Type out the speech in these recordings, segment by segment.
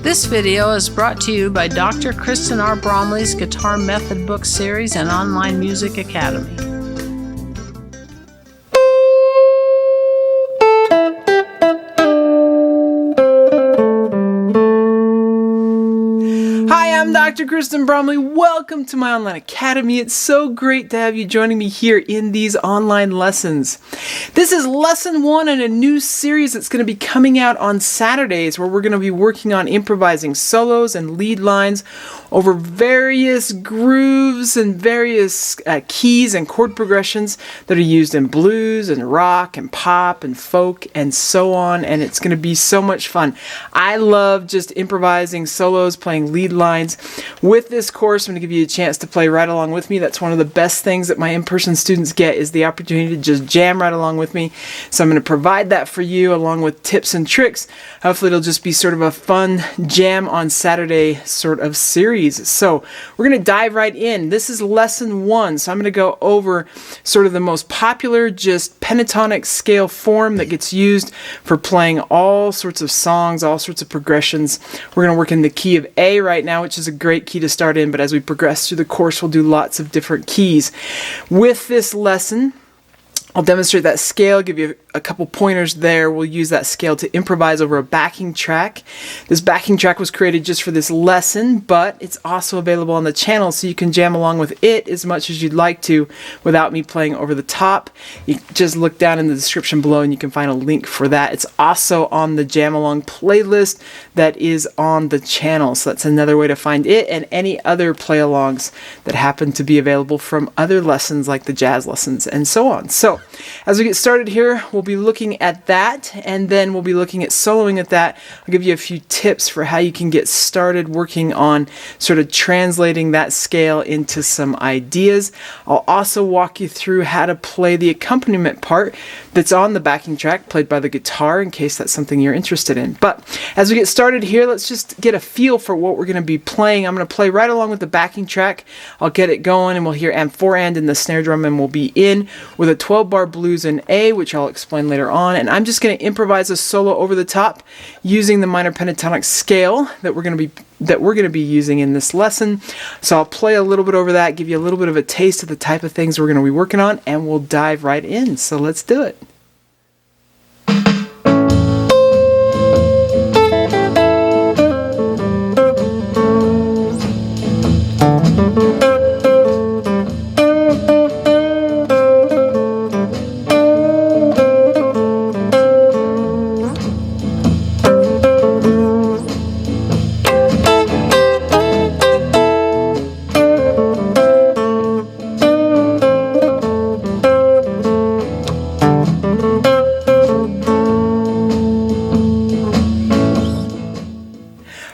This video is brought to you by Dr. Kristen R. Bromley's Guitar Method Book Series and Online Music Academy. Hi, I'm Dr. Kristen Bromley. Welcome to my online academy. It's so great to have you joining me here in these online lessons. This is lesson 1 in a new series that's going to be coming out on Saturdays, where we're going to be working on improvising solos and lead lines over various grooves and various keys and chord progressions that are used in blues and rock and pop and folk and so on, and it's going to be so much fun. I love just improvising solos, playing lead lines. With this course, I'm going to give you a chance to play right along with me. That's one of the best things that my in-person students get, is the opportunity to just jam right along with me. So I'm going to provide that for you along with tips and tricks. Hopefully it'll just be sort of a fun jam on Saturday sort of series. So we're going to dive right in. This is lesson 1. So I'm going to go over sort of the most popular just pentatonic scale form that gets used for playing all sorts of songs, all sorts of progressions. We're going to work in the key of A right now, which is a great key to start in, but as we progress through the course, we'll do lots of different keys. With this lesson, I'll demonstrate that scale, give you a couple pointers there. We'll use that scale to improvise over a backing track. This backing track was created just for this lesson, but it's also available on the channel, so you can jam along with it as much as you'd like to without me playing over the top. You just look down in the description below and you can find a link for that. It's also on the Jam Along playlist that is on the channel, so that's another way to find it and any other play-alongs that happen to be available from other lessons like the jazz lessons and so on. So as we get started here, we'll be looking at that, and then we'll be looking at soloing at that. I'll give you a few tips for how you can get started working on sort of translating that scale into some ideas. I'll also walk you through how to play the accompaniment part that's on the backing track, played by the guitar, in case that's something you're interested in. But as we get started here, let's just get a feel for what we're going to be playing. I'm going to play right along with the backing track. I'll get it going, and we'll hear and 4-and in the snare drum, and we'll be in with a 12-bar blues in A, which I'll explain later on, and I'm just going to improvise a solo over the top using the minor pentatonic scale that we're going to be using in this lesson. So I'll play a little bit over that, give you a little bit of a taste of the type of things we're going to be working on, and we'll dive right in. So let's do it.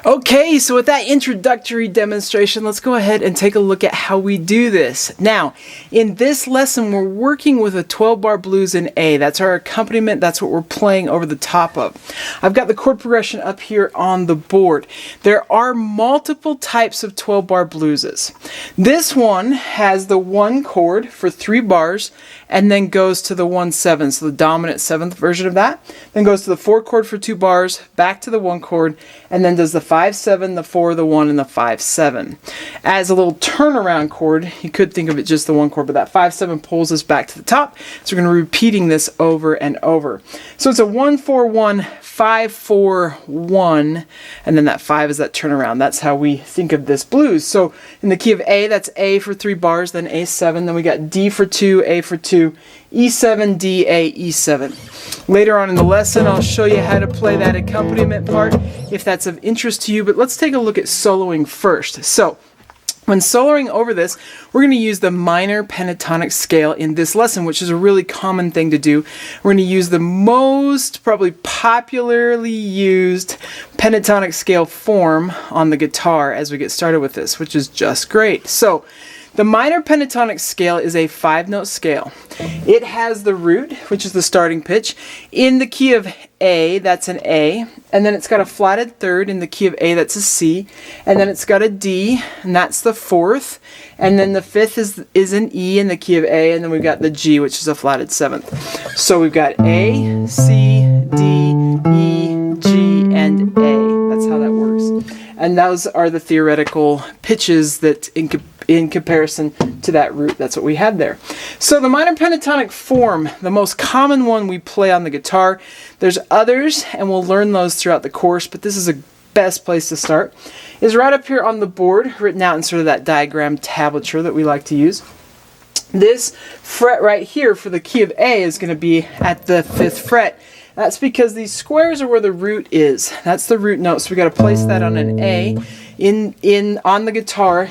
Okay, so with that introductory demonstration, let's go ahead and take a look at how we do this. Now, in this lesson, we're working with a 12-bar blues in A. That's our accompaniment. That's what we're playing over the top of. I've got the chord progression up here on the board. There are multiple types of 12-bar blueses. This one has the 1 chord for 3 bars and then goes to the 1/7, so the dominant 7th version of that. Then goes to the 4 chord for 2 bars, back to the 1 chord, and then does the 5/7, the 4, the 1, and the 5/7. As a little turnaround chord, you could think of it just the 1 chord, but that 5/7 pulls us back to the top. So we're going to be repeating this over and over. So it's a 1/4/1, 5/4/1, and then that 5 is that turnaround. That's how we think of this blues. So in the key of A, that's A for 3 bars, then A7, then we got D for 2, A for 2, E7, D, A, E7. Later on in the lesson, I'll show you how to play that accompaniment part if that's of interest to you, but let's take a look at soloing first. So when soloing over this, we're going to use the minor pentatonic scale in this lesson, which is a really common thing to do. We're going to use the most probably popularly used pentatonic scale form on the guitar as we get started with this, which is just great. So the minor pentatonic scale is a 5-note scale. It has the root, which is the starting pitch, in the key of A, that's an A, and then it's got a flatted third in the key of A, that's a C, and then it's got a D, and that's the 4th, and then the 5th is an E in the key of A, and then we've got the G, which is a flatted 7th. So we've got A, C, D, E, G, and A. That's how that works. And those are the theoretical pitches that in comparison to that root, that's what we had there. So the minor pentatonic form, the most common one we play on the guitar. There's others, and we'll learn those throughout the course, but this is a best place to start, is right up here on the board, written out in sort of that diagram tablature that we like to use. This fret right here for the key of A is going to be at the 5th fret. That's because these squares are where the root is. That's the root note, so we got to place that on an A. On the guitar,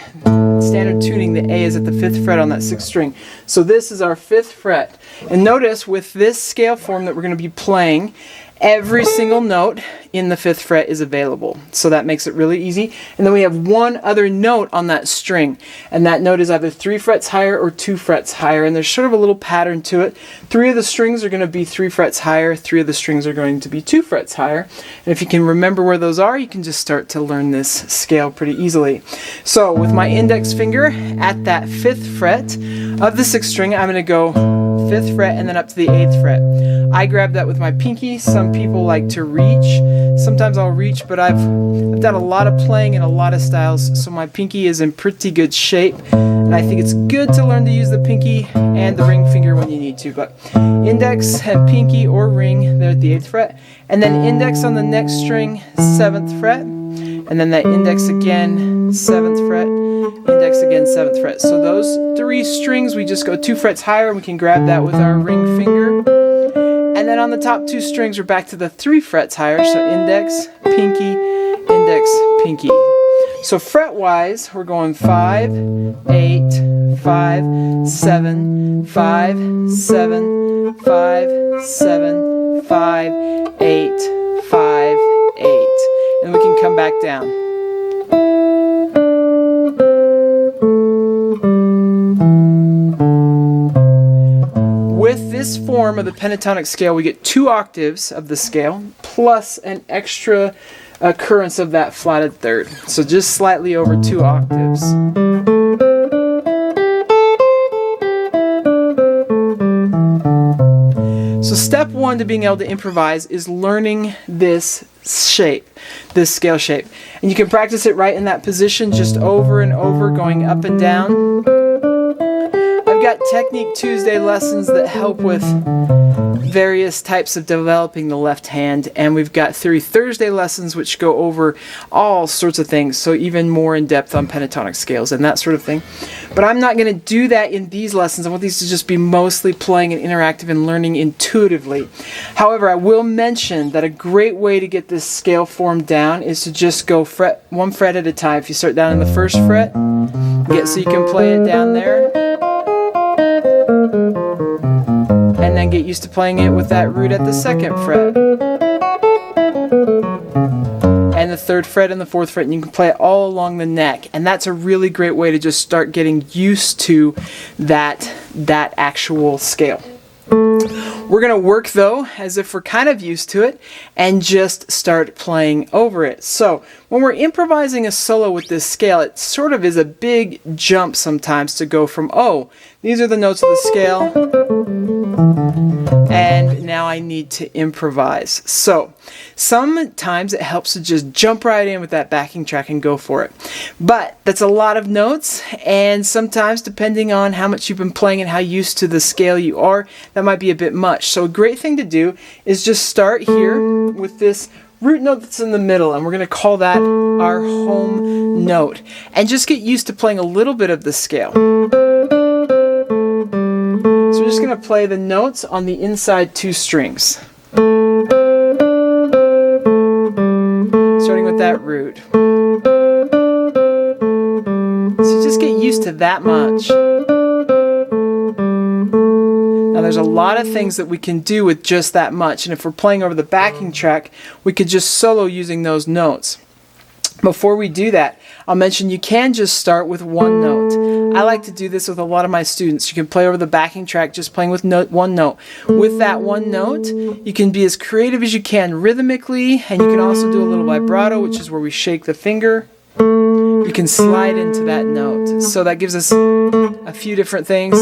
standard tuning, the A is at the 5th fret on that 6th string. So this is our 5th fret. And notice with this scale form that we're going to be playing, every single note in the 5th fret is available. So that makes it really easy. And then we have one other note on that string. And that note is either 3 frets higher or 2 frets higher. And there's sort of a little pattern to it. 3 of the strings are going to be 3 frets higher. 3 of the strings are going to be 2 frets higher. And if you can remember where those are, you can just start to learn this scale pretty easily. So with my index finger at that 5th fret of the 6th string, I'm going to go 5th fret and then up to the 8th fret. I grab that with my pinky. Some people like to reach. Sometimes I'll reach, but I've done a lot of playing in a lot of styles, so my pinky is in pretty good shape. And I think it's good to learn to use the pinky and the ring finger when you need to. But index and pinky or ring, they're at the 8th fret. And then index on the next string, 7th fret. And then that index again, 7th fret. Index again, 7th fret. So those 3 strings, we just go 2 frets higher, and we can grab that with our ring finger. And then on the top 2 strings, we're back to the 3 frets higher. So index, pinky, index, pinky. So fret-wise, we're going 5, 8, 5, 7, 5, 7, 5, 7, 5, 8, 5, 8. And we can come back down. With this form of the pentatonic scale, we get 2 octaves of the scale plus an extra occurrence of that flatted third. So just slightly over 2 octaves. So step 1 to being able to improvise is learning this shape, this scale shape. And you can practice it right in that position, just over and over, going up and down. I've got Technique Tuesday lessons that help with various types of developing the left hand, and we've got Theory Thursday lessons which go over all sorts of things, so even more in depth on pentatonic scales and that sort of thing. But I'm not going to do that in these lessons. I want these to just be mostly playing and interactive and learning intuitively. However, I will mention that a great way to get this scale form down is to just go 1 fret at a time. If you start down in the 1st fret, get so you can play it down there. And then get used to playing it with that root at the 2nd fret. And the 3rd fret and the 4th fret, and you can play it all along the neck. And that's a really great way to just start getting used to that actual scale. We're going to work, though, as if we're kind of used to it, and just start playing over it. So when we're improvising a solo with this scale, it sort of is a big jump sometimes to go from, oh, these are the notes of the scale, and now I need to improvise. So sometimes it helps to just jump right in with that backing track and go for it. But that's a lot of notes, and sometimes depending on how much you've been playing and how used to the scale you are, that might be a bit much. So a great thing to do is just start here with this root note that's in the middle, and we're going to call that our home note. And just get used to playing a little bit of the scale. So we're just going to play the notes on the inside 2 strings. Starting with that root. So just get used to that much. Now there's a lot of things that we can do with just that much, and if we're playing over the backing track, we could just solo using those notes. Before we do that, I'll mention you can just start with 1 note. I like to do this with a lot of my students. You can play over the backing track just playing with 1 note. With that 1 note, you can be as creative as you can rhythmically, and you can also do a little vibrato, which is where we shake the finger. You can slide into that note. So that gives us a few different things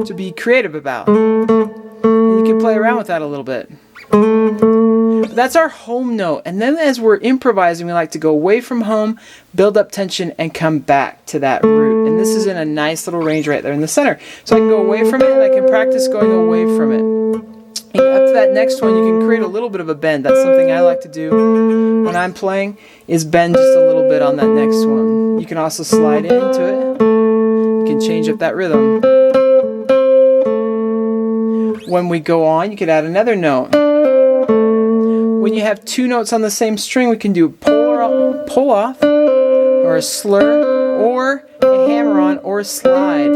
to be creative about. And you can play around with that a little bit. That's our home note. And then as we're improvising, we like to go away from home, build up tension, and come back to that root. And this is in a nice little range right there in the center. So I can go away from it, and I can practice going away from it. And up to that next one, you can create a little bit of a bend. That's something I like to do when I'm playing, is bend just a little bit on that next one. You can also slide into it. You can change up that rhythm. When we go on, you could add another note. When you have two notes on the same string, we can do a pull off, or a slur, or a hammer on, or a slide.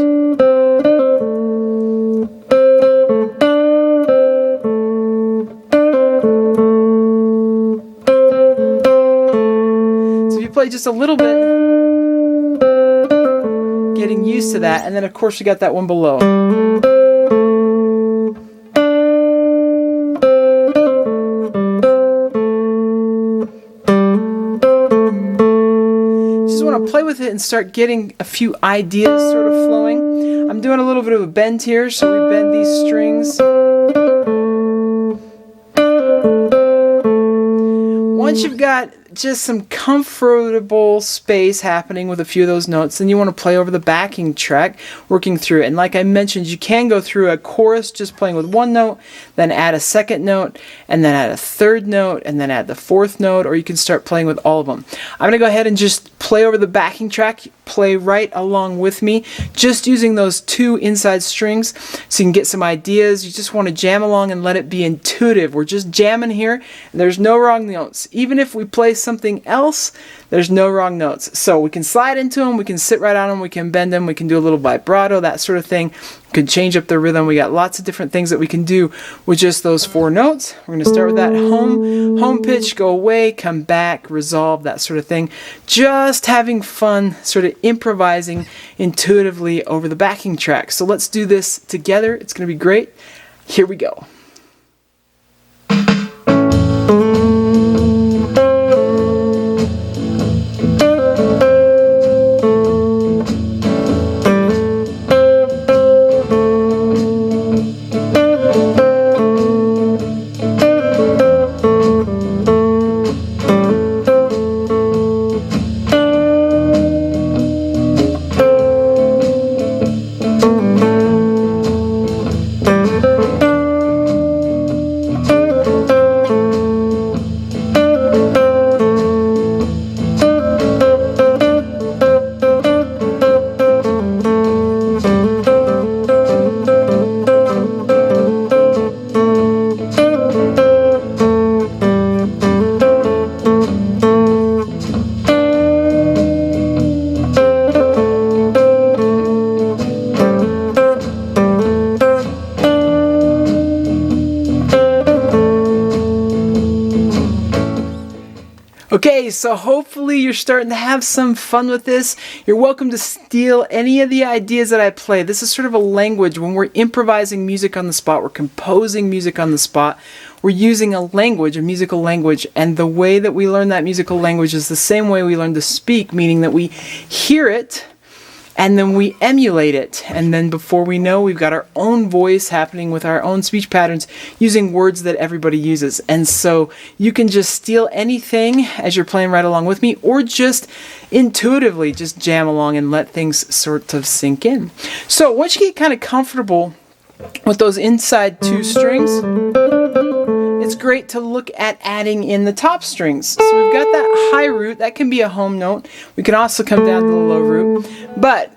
So if you play just a little bit, getting used to that, and then of course you got that one below. Play with it and start getting a few ideas sort of flowing. I'm doing a little bit of a bend here, so we bend these strings. Once you've got just some comfortable space happening with a few of those notes, then you want to play over the backing track, working through it. And like I mentioned, you can go through a chorus just playing with one note, then add a second note, and then add a third note, and then add the fourth note, or you can start playing with all of them. I'm going to go ahead and just play over the backing track, play right along with me, just using those two inside strings so you can get some ideas. You just want to jam along and let it be intuitive. We're just jamming here, and there's no wrong notes. Even if we play something else, there's no wrong notes. So we can slide into them, we can sit right on them, we can bend them, we can do a little vibrato, that sort of thing. We can change up the rhythm. We got lots of different things that we can do with just those four notes. We're going to start with that home pitch, go away, come back, resolve, that sort of thing. Just having fun, sort of improvising intuitively over the backing track. So let's do this together. It's going to be great. Here we go. Okay, so hopefully you're starting to have some fun with this. You're welcome to steal any of the ideas that I play. This is sort of a language. When we're improvising music on the spot, we're composing music on the spot, we're using a language, a musical language, and the way that we learn that musical language is the same way we learn to speak, meaning that we hear it, and then we emulate it. And then before we know, we've got our own voice happening with our own speech patterns using words that everybody uses. And so you can just steal anything as you're playing right along with me, or just intuitively just jam along and let things sort of sink in. So once you get kind of comfortable with those inside two strings, it's great to look at adding in the top strings. So we've got that high root, that can be a home note. We can also come down to the low root, but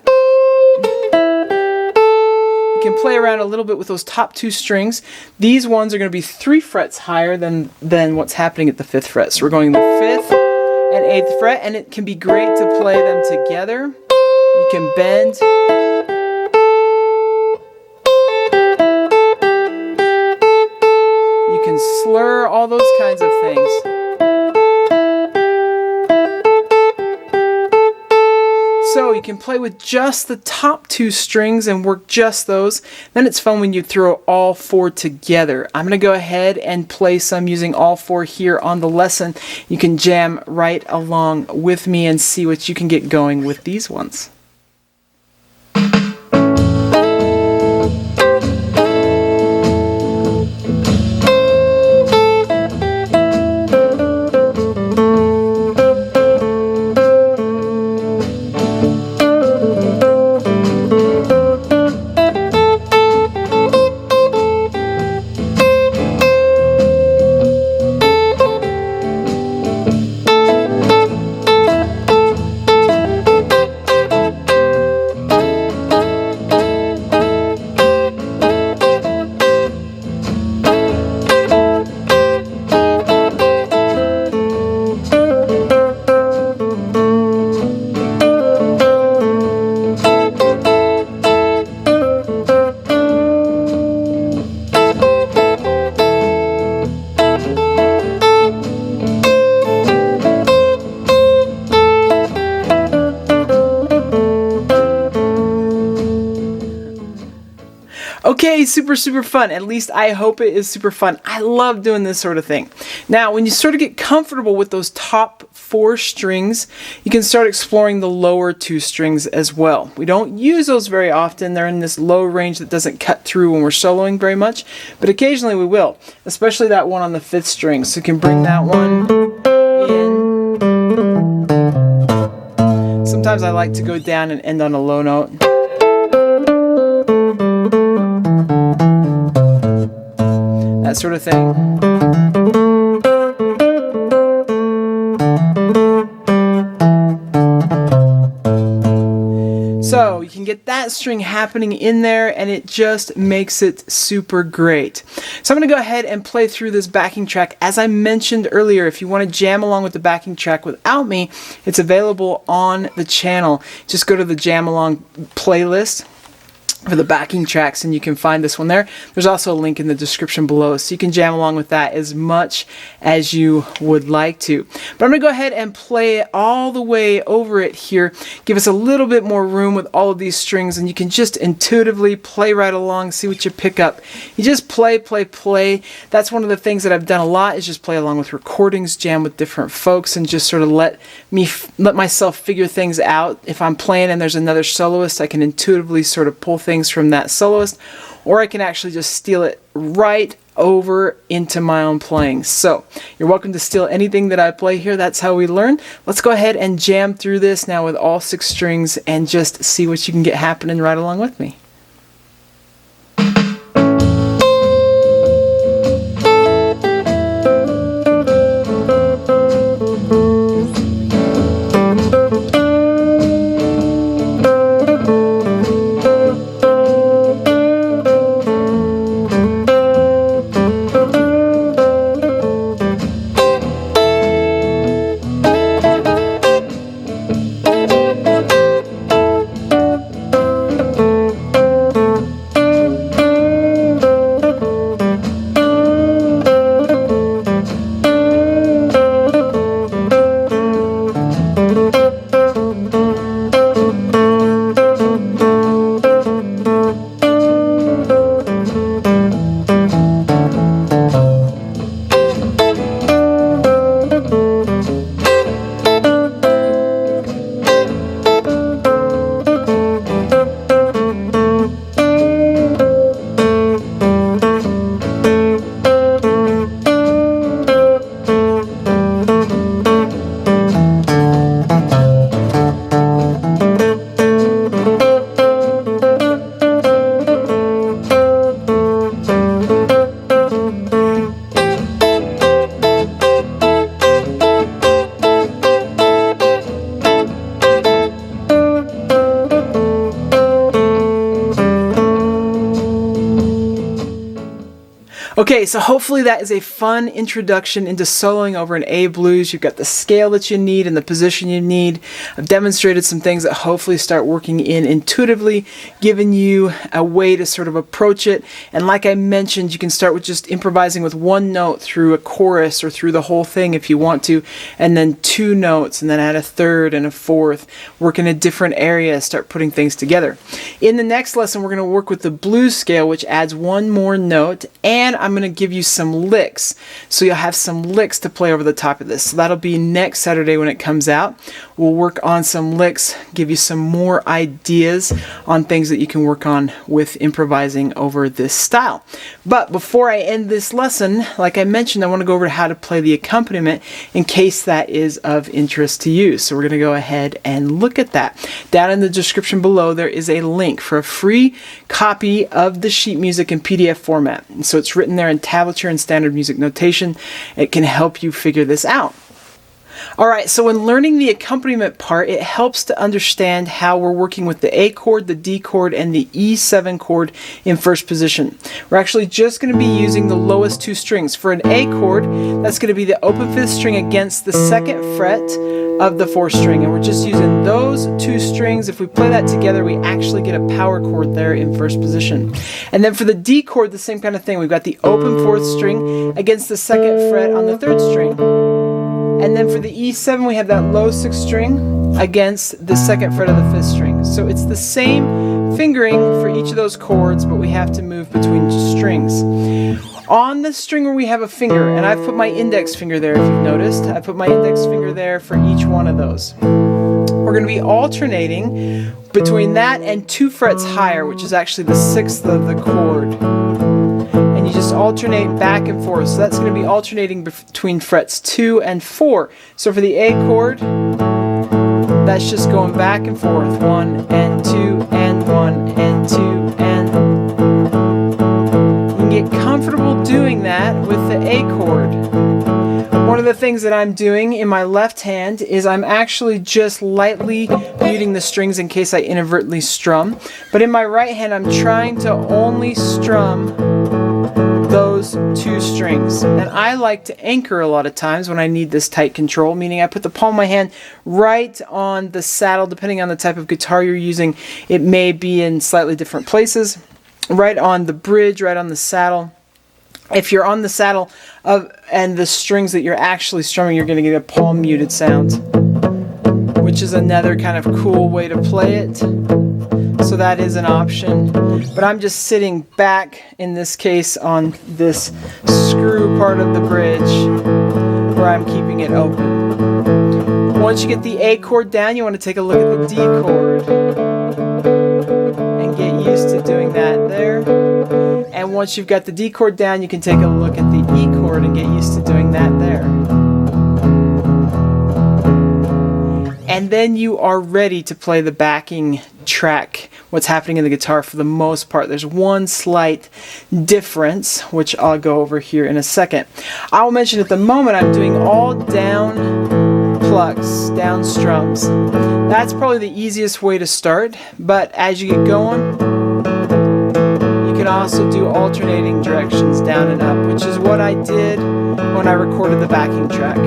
you can play around a little bit with those top two strings. These ones are going to be 3 frets higher than what's happening at the 5th fret. So we're going the 5th and 8th fret, and it can be great to play them together. You can bend. You can slur, all those kinds of things. So you can play with just the top 2 strings and work just those. Then it's fun when you throw all 4 together. I'm going to go ahead and play some using all 4 here on the lesson. You can jam right along with me and see what you can get going with these ones. Okay, super fun. At least I hope it is super fun. I love doing this sort of thing. Now, when you sort of get comfortable with those top 4 strings, you can start exploring the lower 2 strings as well. We don't use those very often. They're in this low range that doesn't cut through when we're soloing very much, but occasionally we will, especially that one on the 5th string. So you can bring that one in. Sometimes I like to go down and end on a low note. That sort of thing. So you can get that string happening in there, and it just makes it super great. So I'm going to go ahead and play through this backing track. As I mentioned earlier, if you want to jam along with the backing track without me, it's available on the channel. Just go to the Jam Along playlist for the backing tracks, and you can find this one there. There's also a link in the description below, so you can jam along with that as much as you would like to. But I'm going to go ahead and play it all the way over it here, give us a little bit more room with all of these strings, and you can just intuitively play right along, see what you pick up. You just play. That's one of the things that I've done a lot, is just play along with recordings, jam with different folks, and just sort of let myself figure things out. If I'm playing and there's another soloist, I can intuitively sort of pull things from that soloist, or I can actually just steal it right over into my own playing. So you're welcome to steal anything that I play here. That's how we learn. Let's go ahead and jam through this now with all 6 strings and just see what you can get happening right along with me. Okay, so hopefully that is a fun introduction into soloing over an A blues. You've got the scale that you need and the position you need. I've demonstrated some things that hopefully start working in intuitively, giving you a way to sort of approach it. And like I mentioned, you can start with just improvising with one note through a chorus or through the whole thing if you want to, and then 2 notes, and then add a 3rd and a 4th. Work in a different area, start putting things together. In the next lesson, we're going to work with the blues scale, which adds 1 more note, and I'm going to give you some licks. So you'll have some licks to play over the top of this. So that'll be next Saturday when it comes out. We'll work on some licks, give you some more ideas on things that you can work on with improvising over this style. But before I end this lesson, like I mentioned, I want to go over how to play the accompaniment in case that is of interest to you. So we're going to go ahead and look at that. Down in the description below, there is a link for a free copy of the sheet music in PDF format. And so it's written there in tablature and standard music notation. It can help you figure this out. Alright, so when learning the accompaniment part, it helps to understand how we're working with the A chord, the D chord, and the E7 chord in first position. We're actually just going to be using the lowest 2 strings. For an A chord, that's going to be the open 5th string against the 2nd fret of the 4th string, and we're just using those 2 strings. If we play that together, we actually get a power chord there in first position. And then for the D chord, the same kind of thing. We've got the open 4th string against the 2nd fret on the 3rd string. And then for the E7, we have that low 6th string against the 2nd fret of the 5th string. So it's the same fingering for each of those chords, but we have to move between strings. On the string where we have a finger, and I've put my index finger there if you've noticed, I put my index finger there for each one of those. We're going to be alternating between that and 2 frets higher, which is actually the 6th of the chord. And you just alternate back and forth. So that's going to be alternating between frets 2 and 4. So for the A chord, that's just going back and forth. 1 and 2 and 1 and 2 and... You can get comfortable doing that with the A chord. One of the things that I'm doing in my left hand is I'm actually just lightly muting the strings in case I inadvertently strum. But in my right hand, I'm trying to only strum those 2 strings. And I like to anchor a lot of times when I need this tight control, meaning I put the palm of my hand right on the saddle, depending on the type of guitar you're using. It may be in slightly different places. Right on the bridge, right on the saddle. If you're on the saddle and the strings that you're actually strumming, you're going to get a palm muted sound, which is another kind of cool way to play it. So that is an option. But I'm just sitting back, in this case, on this screw part of the bridge where I'm keeping it open. Once you get the A chord down, you want to take a look at the D chord and get used to doing that there. And once you've got the D chord down, you can take a look at the E chord and get used to doing that there. And then you are ready to play the backing track, what's happening in the guitar for the most part. There's one slight difference, which I'll go over here in a second. I'll mention at the moment I'm doing all down plucks, down strums. That's probably the easiest way to start, but as you get going, you can also do alternating directions down and up, which is what I did when I recorded the backing track.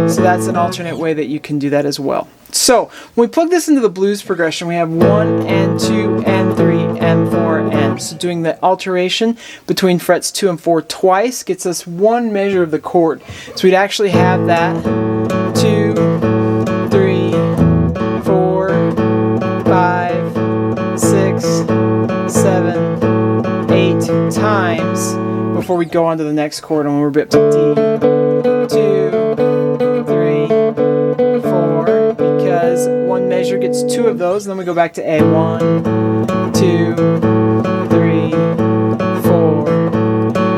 So that's an alternate way that you can do that as well. So when we plug this into the blues progression, we have 1 and 2 and 3 and 4 and. So doing the alteration between frets 2 and 4 twice gets us one measure of the chord. So we'd actually have that 2, 3, 4, 5, 6, 7, 8 times before we go on to the next chord, and when we're up to D. 2, 3, 4, because one measure gets 2 of those, and then we go back to A. 1, 2, 3, 4.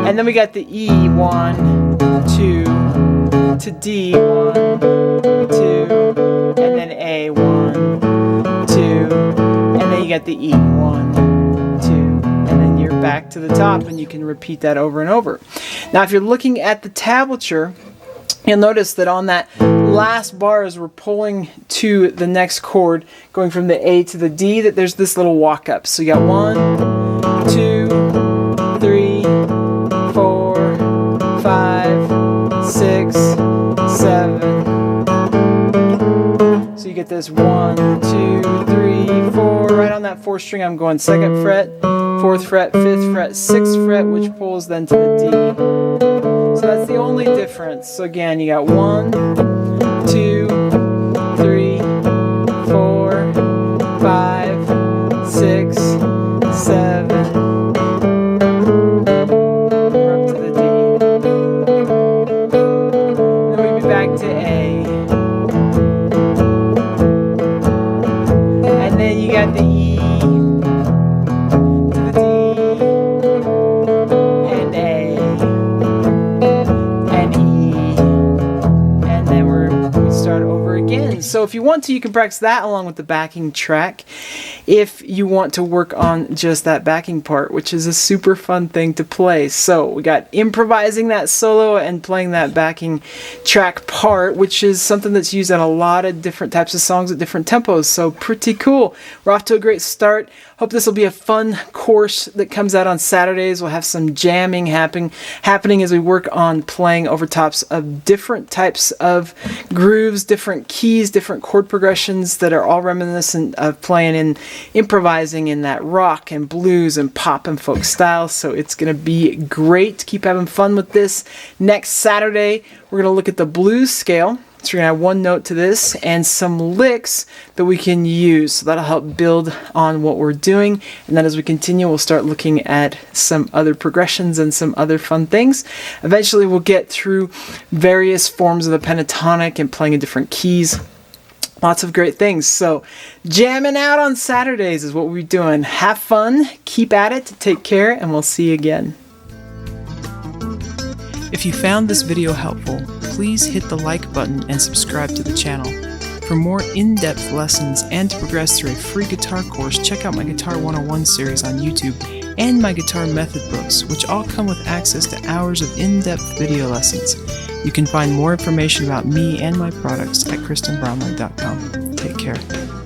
And then we got the E. 1, 2, to D. 1, 2, and then A. 1, 2, and then you got the E. 1, 2, and then you're back to the top, and you can repeat that over and over. Now, if you're looking at the tablature, you'll notice that on that last bar as we're pulling to the next chord, going from the A to the D, that there's this little walk up. So you got 1, 2, 3, 4, 5, 6, 7. So you get this 1, 2, 3, 4. Right on that 4th string, I'm going 2nd fret, 4th fret, 5th fret, 6th fret, which pulls then to the D. So that's the only difference. So again, you got 1, 2, 3, 4, 5, 6, 7. We're up to the D. Then we'll be back to A. And then you got the E. So if you want to, you can practice that along with the backing track if you want to work on just that backing part, which is a super fun thing to play. So we got improvising that solo and playing that backing track part, which is something that's used on a lot of different types of songs at different tempos. So pretty cool. We're off to a great start. Hope this will be a fun course that comes out on Saturdays. We'll have some jamming happening as we work on playing over tops of different types of grooves, different keys, different chord progressions that are all reminiscent of playing in improvising in that rock and blues and pop and folk style. So it's going to be great. Keep having fun with this. Next Saturday, we're going to look at the blues scale. So we're going to add one note to this and some licks that we can use. So that'll help build on what we're doing. And then as we continue, we'll start looking at some other progressions and some other fun things. Eventually, we'll get through various forms of the pentatonic and playing in different keys. Lots of great things. So jamming out on Saturdays is what we're doing. Have fun, keep at it, take care, and we'll see you again. If you found this video helpful, please hit the like button and subscribe to the channel. For more in-depth lessons and to progress through a free guitar course, check out my Guitar 101 series on YouTube and my guitar method books, which all come with access to hours of in-depth video lessons. You can find more information about me and my products at KristenBromley.com. Take care.